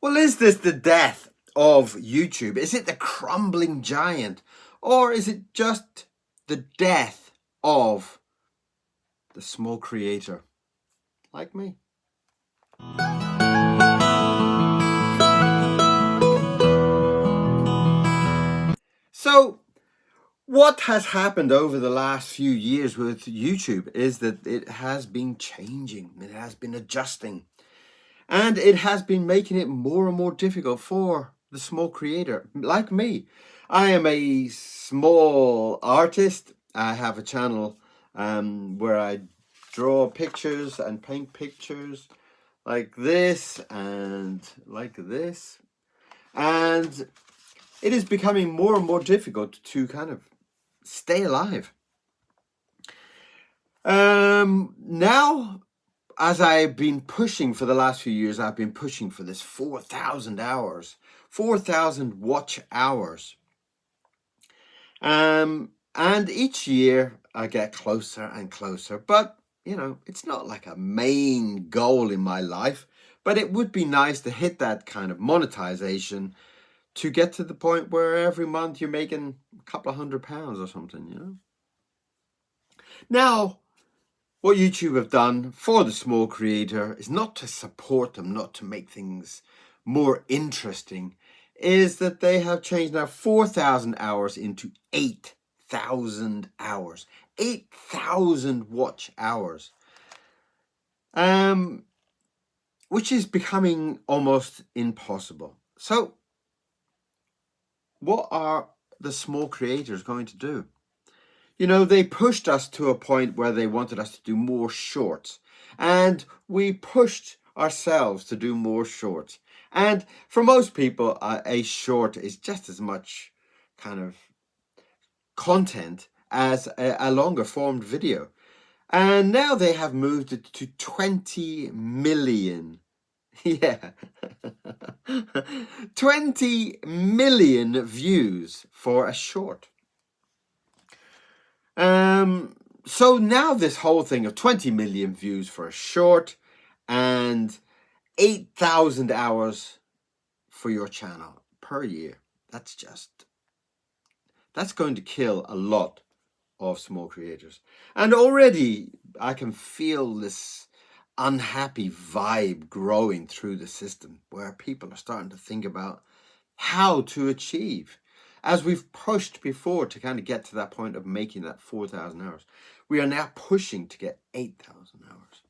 Well, is this the death of YouTube? Is it the crumbling giant? Or is it just the death of the small creator like me? So, what has happened over the last few years with YouTube is that it has been changing, it has been adjusting, and it has been making it more and more difficult for the small creator like me. I am a small artist. I have a channel where I draw pictures and paint pictures like this and like this. And it is becoming more and more difficult to kind of stay alive. Now, as I've been pushing for the last few years, I've been pushing for this 4,000 hours, 4,000 watch hours. And each year I get closer and closer, but you know, it's not like a main goal in my life, but it would be nice to hit that kind of monetization to get to the point where every month you're making a couple of £100 or something, you know? Now, what YouTube have done for the small creator is not to support them, not to make things more interesting, is that they have changed now 4,000 hours into 8,000 hours. 8,000 watch hours. Which is becoming almost impossible. So, what are the small creators going to do? You know, they pushed us to a point where they wanted us to do more shorts. And we pushed ourselves to do more shorts. And for most people, a short is just as much kind of content as a longer formed video. And now they have moved it to 20 million. Yeah. 20 million views for a short. So now this whole thing of 20 million views for a short and 8,000 hours for your channel per year, that's going to kill a lot of small creators. And already I can feel this unhappy vibe growing through the system where people are starting to think about how to achieve. As we've pushed before to kind of get to that point of making that 4,000 hours, we are now pushing to get 8,000 hours.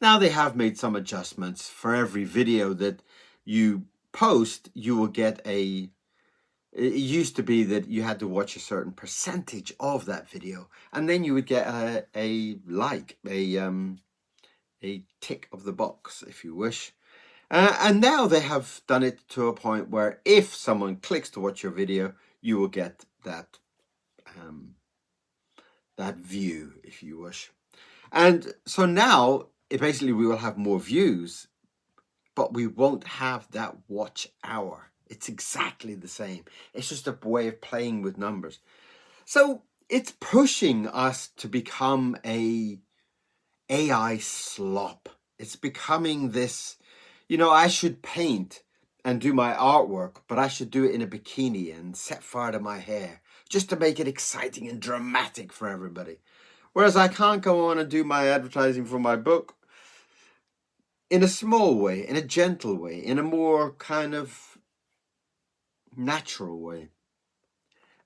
Now they have made some adjustments. For every video that you post, you will get it used to be that you had to watch a certain percentage of that video, and then you would get a tick of the box, if you wish. And now they have done it to a point where if someone clicks to watch your video, you will get that view, if you wish. And so now, basically, we will have more views, but we won't have that watch hour. It's exactly the same. It's just a way of playing with numbers. So it's pushing us to become a AI slop. It's becoming this, you know, I should paint and do my artwork, but I should do it in a bikini and set fire to my hair just to make it exciting and dramatic for everybody. Whereas I can't go on and do my advertising for my book in a small way, in a gentle way, in a more kind of natural way.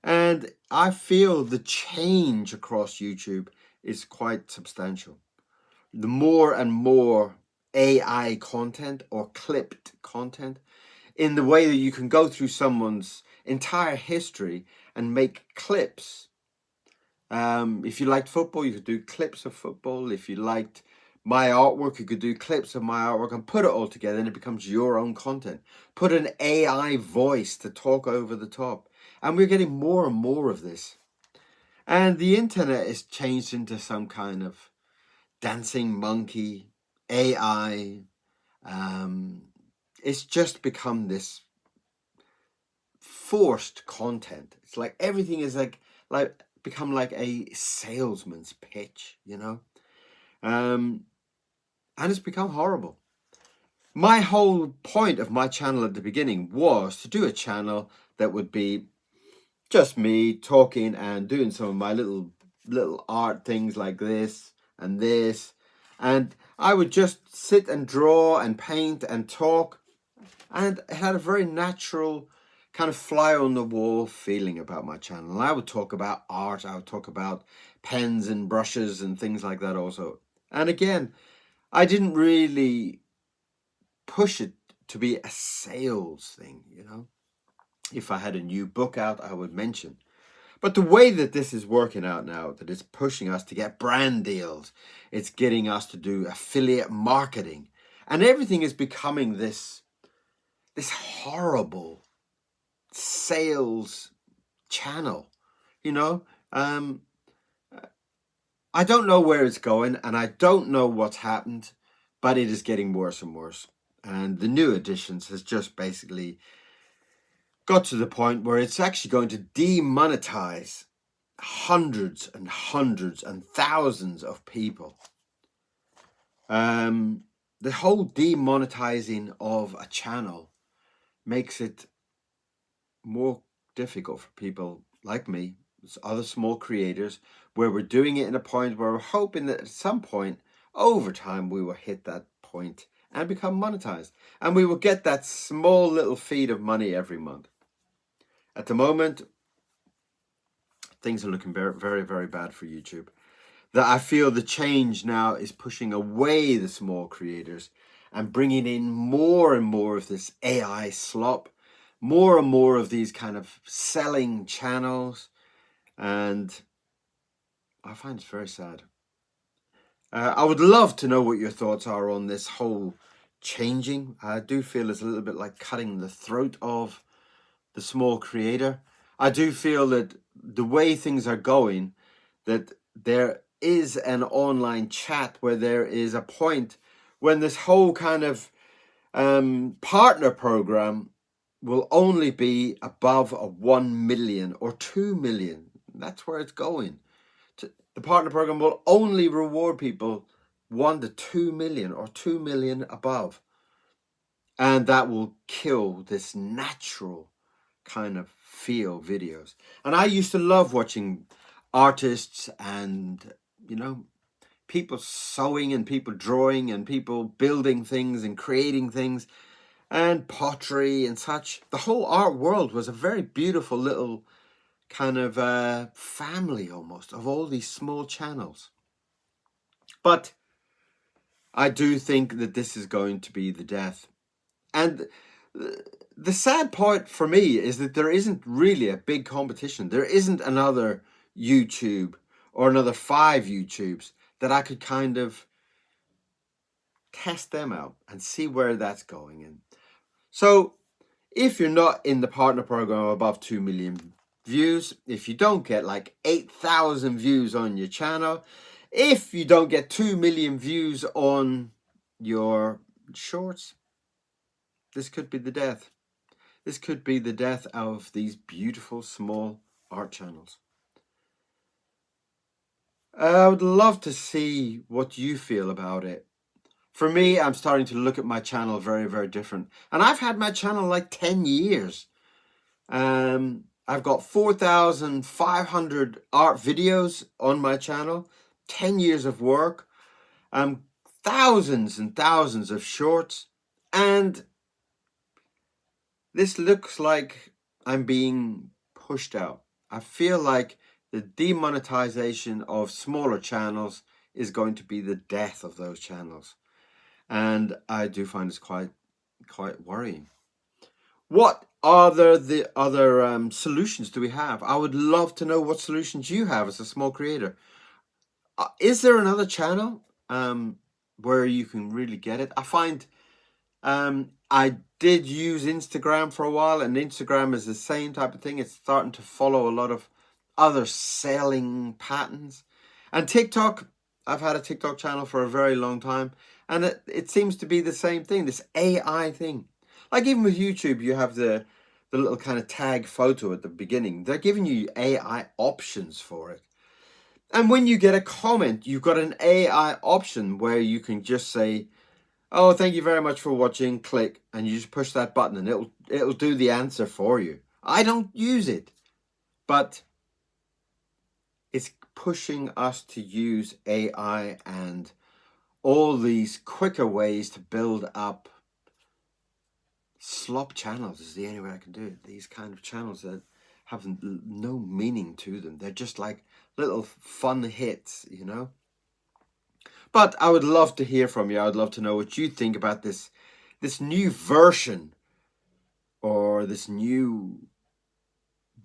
And I feel the change across YouTube is quite substantial. The more and more AI content or clipped content, in the way that you can go through someone's entire history and make clips. If you liked football, you could do clips of football. If you liked my artwork, you could do clips of my artwork and put it all together, and it becomes your own content. Put an AI voice to talk over the top. And we're getting more and more of this. And the internet is changed into some kind of dancing monkey, AI. It's just become this forced content. It's like everything is like become like a salesman's pitch, you know? And it's become horrible. My whole point of my channel at the beginning was to do a channel that would be just me talking and doing some of my little art things like this and this, and I would just sit and draw and paint and talk, and it had a very natural kind of fly on the wall feeling about my channel. And I would talk about art, I would talk about pens and brushes and things like that also. And again, I didn't really push it to be a sales thing, you know. If I had a new book out, I would mention. But the way that this is working out now, that it's pushing us to get brand deals, it's getting us to do affiliate marketing, and everything is becoming this horrible sales channel, you know. I don't know where it's going, and I don't know what's happened, but it is getting worse and worse. And the new editions has just basically got to the point where it's actually going to demonetize hundreds and hundreds and thousands of people. The whole demonetizing of a channel makes it more difficult for people like me, other small creators, where we're doing it in a point where we're hoping that at some point over time we will hit that point and become monetized, and we will get that small little feed of money every month. At the moment, things are looking very, very, very bad for YouTube. That I feel the change now is pushing away the small creators and bringing in more and more of this AI slop, more and more of these kind of selling channels, and I find it very sad. I would love to know what your thoughts are on this whole changing. I do feel it's a little bit like cutting the throat of the small creator. I do feel that the way things are going, that there is an online chat where there is a point when this whole kind of partner program will only be above a 1 million or 2 million. That's where it's going. The partner program will only reward people 1 to 2 million or 2 million above. And that will kill this natural kind of feel videos. And I used to love watching artists and, you know, people sewing and people drawing and people building things and creating things and pottery and such. The whole art world was a very beautiful little kind of family almost of all these small channels. But I do think that this is going to be the death. And the sad part for me is that there isn't really a big competition. There isn't another YouTube or another 5 YouTubes that I could kind of test them out and see where that's going. And so if you're not in the partner program above 2 million views, if you don't get like 8,000 views on your channel, if you don't get 2 million views on your shorts, this could be the death. This could be the death of these beautiful small art channels. I would love to see what you feel about it. For me, I'm starting to look at my channel very, very different. And I've had my channel like 10 years. I've got 4,500 art videos on my channel, 10 years of work, thousands and thousands of shorts, and this looks like I'm being pushed out. I feel like the demonetization of smaller channels is going to be the death of those channels. And I do find this quite worrying. What are the other solutions do we have? I would love to know what solutions you have as a small creator. Is there another channel where you can really get it? I find I did use Instagram for a while, and Instagram is the same type of thing. It's starting to follow a lot of other selling patterns. And TikTok, I've had a TikTok channel for a very long time, and it seems to be the same thing, this AI thing. Like even with YouTube, you have the little kind of tag photo at the beginning. They're giving you AI options for it. And when you get a comment, you've got an AI option where you can just say, Oh, thank you very much for watching. Click, and you just push that button and it'll do the answer for you. I don't use it, but it's pushing us to use AI and all these quicker ways to build up slop channels is the only way I can do it. These kind of channels that have no meaning to them. They're just like little fun hits, you know. But I would love to hear from you. I would love to know what you think about this new version or this new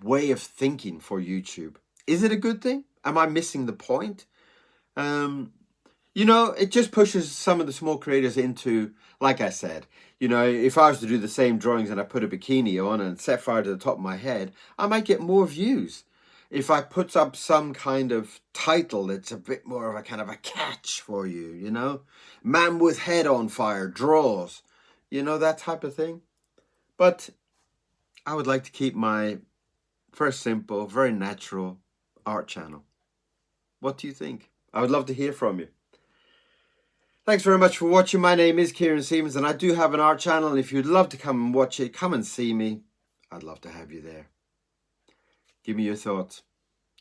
way of thinking for YouTube. Is it a good thing? Am I missing the point? You know, it just pushes some of the small creators into, like I said, you know, if I was to do the same drawings and I put a bikini on and set fire to the top of my head, I might get more views. If I put up some kind of title that's a bit more of a kind of a catch for you, you know, man with head on fire draws, you know, that type of thing. But I would like to keep my very simple, very natural art channel. What do you think? I would love to hear from you. Thanks very much for watching. My name is Kieron Seamons and I do have an art channel. And if you'd love to come and watch it, come and see me. I'd love to have you there. Give me your thoughts.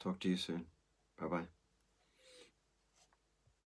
Talk to you soon. Bye-bye.